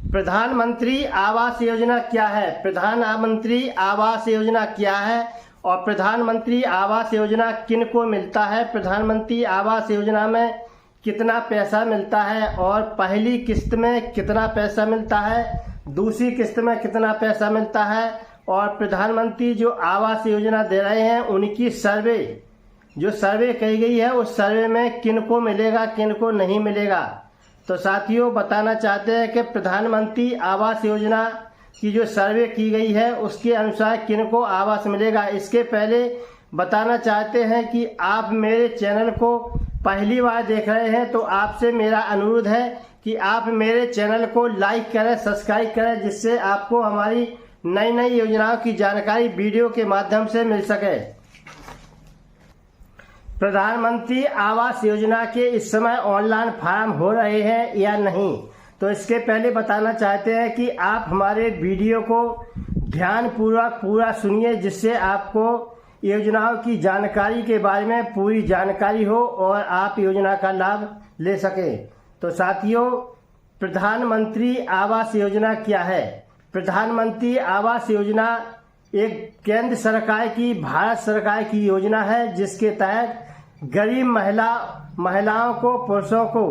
प्रधानमंत्री आवास योजना क्या है? प्रधानमंत्री आवास योजना क्या है और प्रधानमंत्री आवास योजना किन को मिलता है? प्रधानमंत्री आवास योजना में कितना पैसा मिलता है और पहली किस्त में कितना पैसा मिलता है, दूसरी किस्त में कितना पैसा मिलता है और प्रधानमंत्री जो आवास योजना दे रहे हैं उनकी सर्वे कही गई है उस सर्वे में किन को मिलेगा किन को नहीं मिलेगा। तो साथियों बताना चाहते हैं कि प्रधानमंत्री आवास योजना की जो सर्वे की गई है उसके अनुसार किन को आवास मिलेगा। इसके पहले बताना चाहते हैं कि आप मेरे चैनल को पहली बार देख रहे हैं तो आपसे मेरा अनुरोध है कि आप मेरे चैनल को लाइक करें, सब्सक्राइब करें, जिससे आपको हमारी नई नई योजनाओं की जानकारी वीडियो के माध्यम से मिल सके। प्रधानमंत्री आवास योजना के इस समय ऑनलाइन फॉर्म हो रहे हैं या नहीं, तो इसके पहले बताना चाहते हैं कि आप हमारे वीडियो को ध्यानपूर्वक पूरा सुनिए, जिससे आपको योजनाओं की जानकारी के बारे में पूरी जानकारी हो और आप योजना का लाभ ले सकें। तो साथियों, प्रधानमंत्री आवास योजना क्या है? प्रधानमंत्री आवास योजना एक केंद्र सरकार की, भारत सरकार की योजना है जिसके तहत गरीब महिलाओं को, पुरुषों को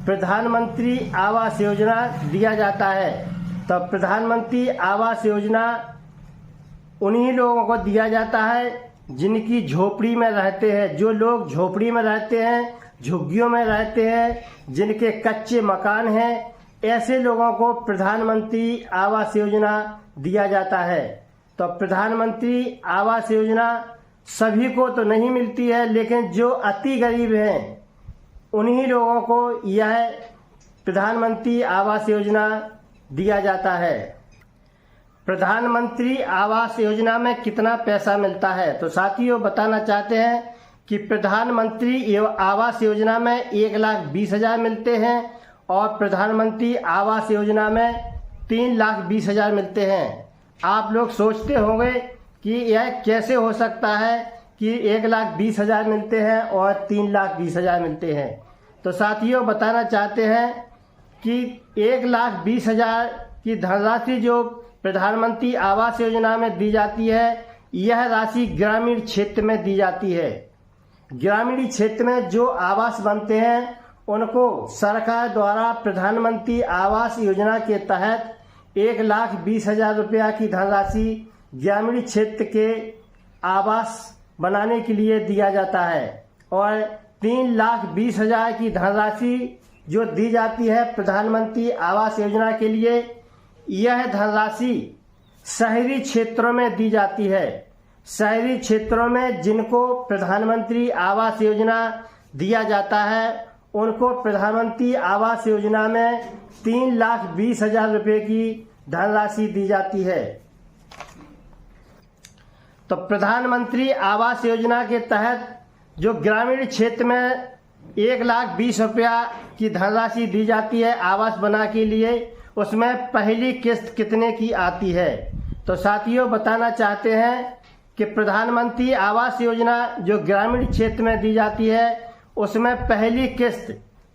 प्रधानमंत्री आवास योजना दिया जाता है। तो प्रधानमंत्री आवास योजना उन्हीं लोगों को दिया जाता है जिनकी झोपड़ी में रहते हैं। जो लोग झोपड़ी में रहते हैं, झुग्गियों में रहते हैं, जिनके कच्चे मकान हैं, ऐसे लोगों को प्रधानमंत्री आवास योजना दिया जाता है। तो प्रधानमंत्री आवास योजना सभी को तो नहीं मिलती है, लेकिन जो अति गरीब हैं उन्हीं लोगों को यह प्रधानमंत्री आवास योजना दिया जाता है। प्रधानमंत्री आवास योजना में कितना पैसा मिलता है? तो साथियों बताना चाहते हैं कि प्रधानमंत्री आवास योजना में 1,20,000 मिलते हैं और प्रधानमंत्री आवास योजना में 3,20,000 मिलते हैं। आप लोग सोचते होंगे कि यह कैसे हो सकता है कि 1,20,000 मिलते हैं और 3,20,000 मिलते हैं। तो साथियों बताना चाहते हैं कि 1,20,000 की धनराशि जो प्रधानमंत्री आवास योजना में दी जाती है, यह राशि ग्रामीण क्षेत्र में दी जाती है। ग्रामीण क्षेत्र में जो आवास बनते हैं उनको सरकार द्वारा प्रधानमंत्री आवास योजना के तहत 1,20,000 रुपया की धनराशि ग्रामीण क्षेत्र के आवास बनाने के लिए दिया जाता है और 3,20,000 की धनराशि जो दी जाती है प्रधानमंत्री आवास योजना के लिए, यह धनराशि शहरी क्षेत्रों में दी जाती है। शहरी क्षेत्रों में जिनको प्रधानमंत्री आवास योजना दिया जाता है उनको प्रधानमंत्री आवास योजना में 3,20,000 रुपये की धनराशि दी जाती है। तो प्रधानमंत्री आवास योजना के तहत जो ग्रामीण क्षेत्र में 1,20,000 रुपया की धनराशि दी जाती है आवास बना के लिए, उसमें पहली किस्त कितने की आती है? तो साथियों बताना चाहते हैं कि प्रधानमंत्री आवास योजना जो ग्रामीण क्षेत्र में दी जाती है उसमें पहली किस्त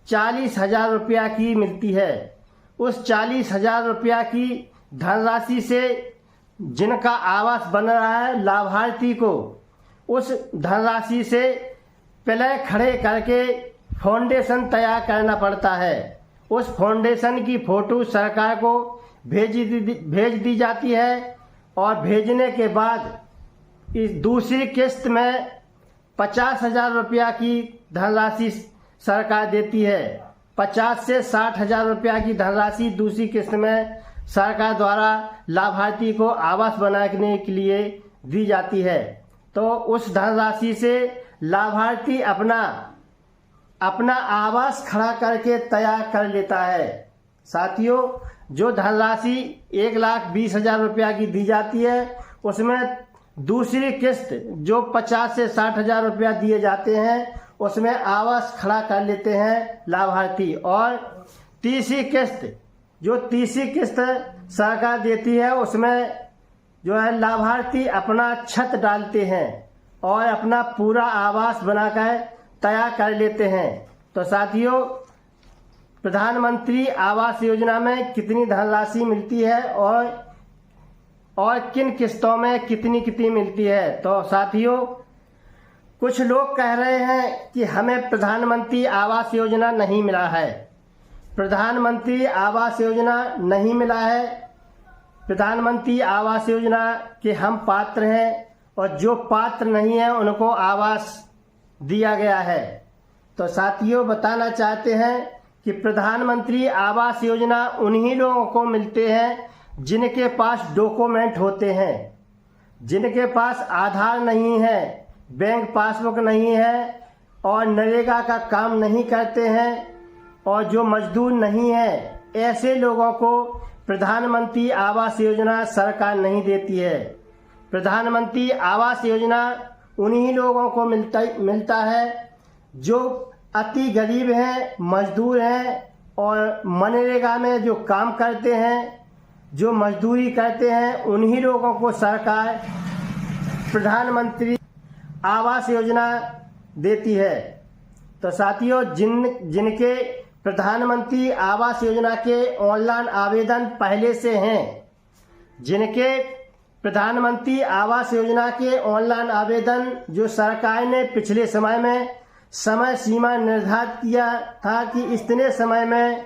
40,000 रुपया की मिलती है। उस 40,000 रुपया की धनराशि से जिनका आवास बन रहा है, लाभार्थी को उस धनराशि से प्ले खड़े करके फाउंडेशन तैयार करना पड़ता है। उस फाउंडेशन की फोटो सरकार को भेज दी जाती है और भेजने के बाद इस दूसरी किस्त में 50,000 रुपया की धनराशि सरकार देती है। 50 से 60,000 रुपया की धनराशि दूसरी किस्त में सरकार द्वारा लाभार्थी को आवास बनाने के लिए दी जाती है। तो उस धनराशि से लाभार्थी अपना आवास खड़ा करके तैयार कर लेता है। साथियों, जो धनराशि 1,20,000 रुपया की दी जाती है उसमें दूसरी किस्त जो 50 से 60,000 रुपया दिए जाते हैं उसमें आवास खड़ा कर लेते हैं लाभार्थी, और तीसरी किस्त सरकार देती है उसमें जो है लाभार्थी अपना छत डालते हैं और अपना पूरा आवास बनाकर तैयार कर लेते हैं। तो साथियों, प्रधानमंत्री आवास योजना में कितनी धनराशि मिलती है और किन किस्तों में कितनी कितनी मिलती है। तो साथियों, कुछ लोग कह रहे हैं कि हमें प्रधानमंत्री आवास योजना नहीं मिला है। प्रधानमंत्री आवास योजना नहीं मिला है। प्रधानमंत्री आवास योजना के हम पात्र हैं और जो पात्र नहीं है उनको आवास दिया गया है। तो साथियों, बताना चाहते हैं कि प्रधानमंत्री आवास योजना उन्हीं लोगों को मिलते हैं जिनके पास डॉक्यूमेंट होते हैं, जिनके पास आधार नहीं है, बैंक पासबुक नहीं है और नरेगा का काम नहीं करते हैं और जो मजदूर नहीं है, ऐसे लोगों को प्रधानमंत्री आवास योजना सरकार नहीं देती है। प्रधानमंत्री आवास योजना उन्हीं लोगों को मिलता है जो अति गरीब हैं, मजदूर हैं और मनरेगा में जो काम करते हैं, जो मजदूरी करते हैं, उन्हीं लोगों को सरकार प्रधानमंत्री आवास योजना देती है। तो साथियों, जिनके प्रधानमंत्री आवास योजना के ऑनलाइन आवेदन पहले से हैं, जिनके प्रधानमंत्री आवास योजना के ऑनलाइन आवेदन जो सरकार ने पिछले समय में समय सीमा निर्धारित किया था कि इतने समय में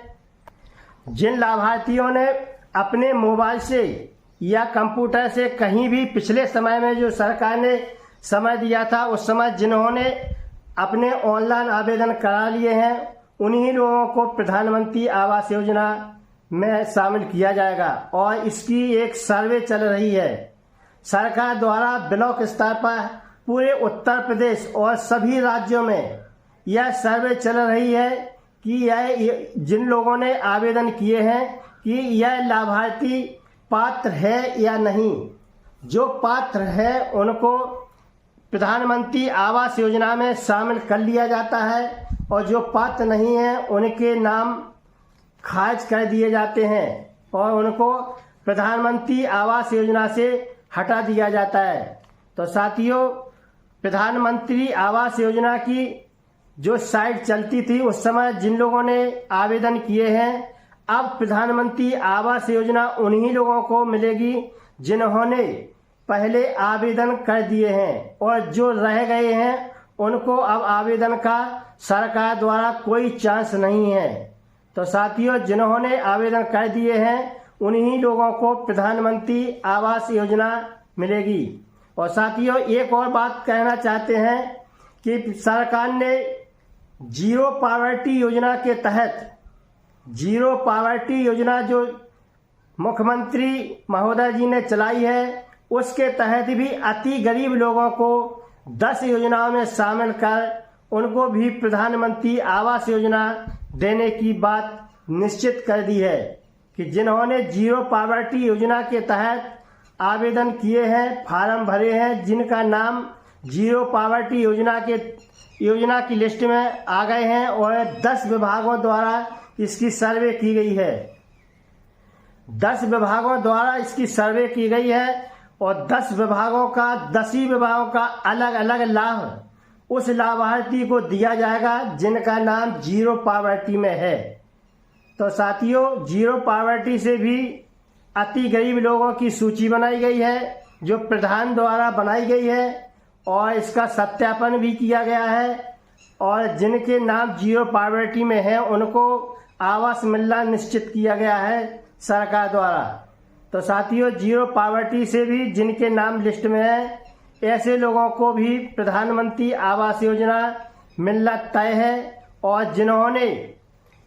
जिन लाभार्थियों ने अपने मोबाइल से या कंप्यूटर से कहीं भी पिछले समय में जो सरकार ने समय दिया था, उस समय जिन्होंने अपने ऑनलाइन आवेदन करा लिए हैं, उन्हीं लोगों को प्रधानमंत्री आवास योजना में शामिल किया जाएगा। और इसकी एक सर्वे चल रही है सरकार द्वारा ब्लॉक स्तर पर पूरे उत्तर प्रदेश और सभी राज्यों में। यह सर्वे चल रही है कि यह जिन लोगों ने आवेदन किए हैं कि यह लाभार्थी पात्र है या नहीं। जो पात्र है उनको प्रधानमंत्री आवास योजना में शामिल कर लिया जाता है और जो पात्र नहीं है उनके नाम खारिज कर दिए जाते हैं और उनको प्रधानमंत्री आवास योजना से हटा दिया जाता है। तो साथियों, प्रधानमंत्री आवास योजना की जो साइट चलती थी उस समय जिन लोगों ने आवेदन किए हैं, अब प्रधानमंत्री आवास योजना उन्हीं लोगों को मिलेगी जिन्होंने पहले आवेदन कर दिए हैं और जो रह गए हैं उनको अब आवेदन का सरकार द्वारा कोई चांस नहीं है। तो साथियों, जिन्होंने आवेदन कर दिए हैं उन्हीं लोगों को प्रधानमंत्री आवास योजना मिलेगी। और साथियों, एक और बात कहना चाहते हैं कि सरकार ने जीरो पॉवर्टी योजना के तहत, जीरो पॉवर्टी योजना जो मुख्यमंत्री महोदय जी ने चलाई है, उसके तहत भी अति गरीब लोगों को 10 योजनाओं में शामिल कर उनको भी प्रधानमंत्री आवास योजना देने की बात निश्चित कर दी है कि जिन्होंने जीरो पॉवर्टी योजना के तहत आवेदन किए हैं, फार्म भरे हैं, जिनका नाम जीरो पॉवर्टी योजना की लिस्ट में आ गए हैं और 10 विभागों द्वारा इसकी सर्वे की गई है। 10 विभागों द्वारा इसकी सर्वे की गई है और 10 विभागों का 10 ही विभागों का अलग अलग लाभ उस लाभार्थी को दिया जाएगा जिनका नाम जीरो पॉवर्टी में है। तो साथियों, जीरो पॉवर्टी से भी अति गरीब लोगों की सूची बनाई गई है जो प्रधान द्वारा बनाई गई है और इसका सत्यापन भी किया गया है और जिनके नाम जीरो पॉवर्टी में है उनको आवास मिलना निश्चित किया गया है सरकार द्वारा। तो साथियों, जीरो पॉवर्टी से भी जिनके नाम लिस्ट में है, ऐसे लोगों को भी प्रधानमंत्री आवास योजना मिलना तय है और जिन्होंने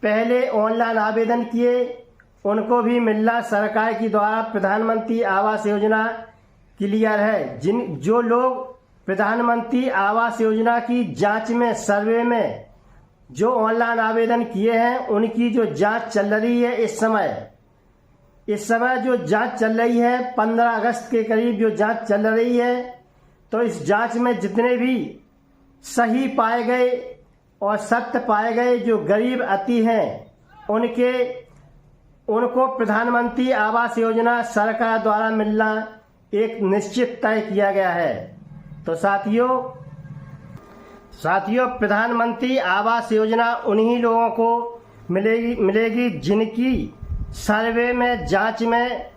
पहले ऑनलाइन आवेदन किए उनको भी मिलना सरकार की द्वारा प्रधानमंत्री आवास योजना क्लियर है। जो लोग प्रधानमंत्री आवास योजना की जांच में, सर्वे में जो ऑनलाइन आवेदन किए हैं, उनकी जो जांच चल रही है इस समय जो जांच चल रही है 15 अगस्त के करीब जो जांच चल रही है, तो इस जांच में जितने भी सही पाए गए और सत्य पाए गए जो गरीब अति हैं उनको प्रधानमंत्री आवास योजना सरकार द्वारा मिलना एक निश्चित तय किया गया है। तो साथियों, प्रधानमंत्री आवास योजना उन्हीं लोगों को मिलेगी जिनकी सर्वे में जांच में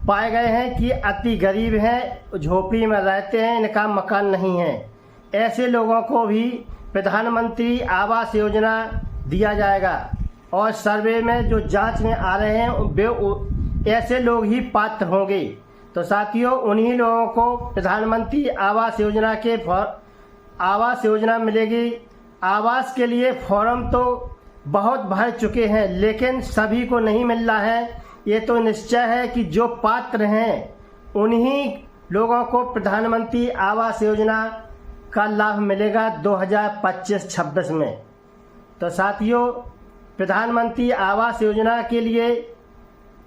पाए गए हैं कि अति गरीब हैं, झोपड़ी में रहते हैं, इनका मकान नहीं है। ऐसे लोगों को भी प्रधानमंत्री आवास योजना दिया जाएगा और सर्वे में जो जांच में आ रहे हैं वे ऐसे लोग ही पात्र होंगे। तो साथियों, उन्हीं लोगों को प्रधानमंत्री आवास योजना मिलेगी। आवास के लिए फॉर्म तो बहुत भर चुके हैं, लेकिन सभी को नहीं मिल रहा है। ये तो निश्चय है कि जो पात्र हैं उन्हीं लोगों को प्रधानमंत्री आवास योजना का लाभ मिलेगा 2025-26 में। तो साथियों, प्रधानमंत्री आवास योजना के लिए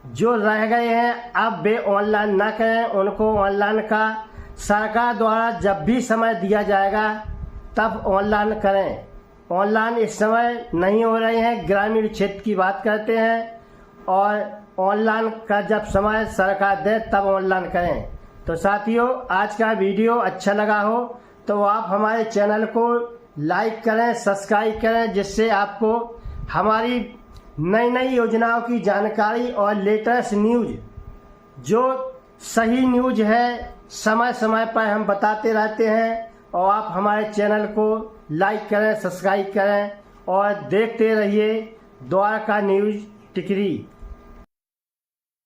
जो रह गए हैं अब वे ऑनलाइन ना करें, उनको ऑनलाइन का सरकार द्वारा जब भी समय दिया जाएगा तब ऑनलाइन करें। ऑनलाइन इस समय नहीं हो रहे हैं, ग्रामीण क्षेत्र की बात करते हैं, और ऑनलाइन का जब समय सरकार दे तब ऑनलाइन करें। तो साथियों, आज का वीडियो अच्छा लगा हो तो आप हमारे चैनल को लाइक करें, सब्सक्राइब करें, जिससे आपको हमारी नई नई योजनाओं की जानकारी और लेटेस्ट न्यूज, जो सही न्यूज है, समय समय पर हम बताते रहते हैं। और आप हमारे चैनल को लाइक करें, सब्सक्राइब करें और देखते रहिए द्वारका न्यूज टिकरी।